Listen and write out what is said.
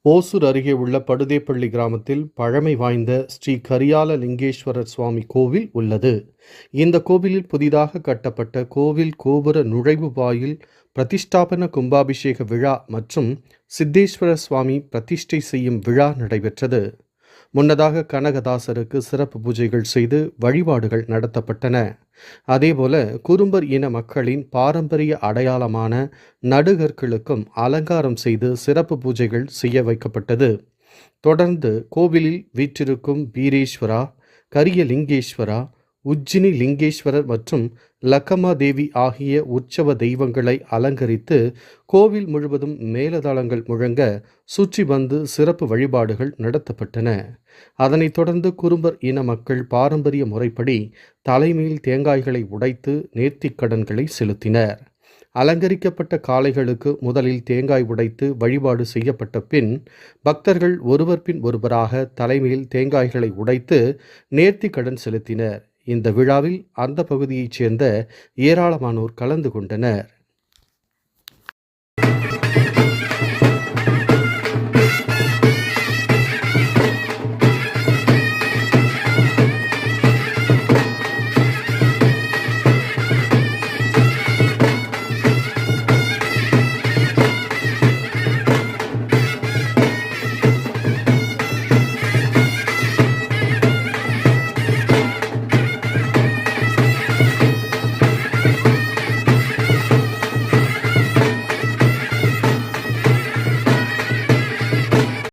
ஓசூர் அருகே உள்ள படுதேப்பள்ளி கிராமத்தில் பழமை வாய்ந்த ஸ்ரீ கரியால லிங்கேஸ்வரர் சுவாமி கோவில் உள்ளது. இந்த கோவிலில் புதிதாக கட்டப்பட்ட கோவில் கோபுர நுழைவு வாயில் பிரதிஷ்டாபன கும்பாபிஷேக விழா மற்றும் சித்தேஸ்வர சுவாமி பிரதிஷ்டை செய்யும் விழா நடைபெற்றது. முன்னதாக கனகதாசருக்கு சிறப்பு பூஜைகள் செய்து வழிபாடுகள் நடத்தப்பட்டன. அதேபோல குறும்பர் இன மக்களின் பாரம்பரிய அடையாளமான நடுகற்களுக்கும் அலங்காரம் செய்து சிறப்பு பூஜைகள் செய்ய வைக்கப்பட்டது. தொடர்ந்து கோவிலில் வீற்றிருக்கும் வீரேஸ்வரா, கரியலிங்கேஸ்வரா, உஜ்ஜினி லிங்கேஸ்வரர் மற்றும் லக்கமாதேவி ஆகிய உற்சவ தெய்வங்களை அலங்கரித்து கோவில் முழுவதும் மேலதாளங்கள் முழங்க சுற்றி வந்து சிறப்பு வழிபாடுகள் நடத்தப்பட்டன. அதனைத் தொடர்ந்து குறும்பர் இன மக்கள் பாரம்பரிய முறைப்படி தலைமையில் தேங்காய்களை உடைத்து நேர்த்திக்கடன்களை செலுத்தினர். அலங்கரிக்கப்பட்ட காளைகளுக்கு முதலில் தேங்காய் உடைத்து வழிபாடு செய்யப்பட்ட பின் பக்தர்கள் ஒருவர் பின் ஒருவராக தலைமையில் தேங்காய்களை உடைத்து நேர்த்திக்கடன் செலுத்தினர். இந்த விழாவில் அந்த பகுதியைச் சேர்ந்த ஏராளமானோர் கலந்து கொண்டனர்.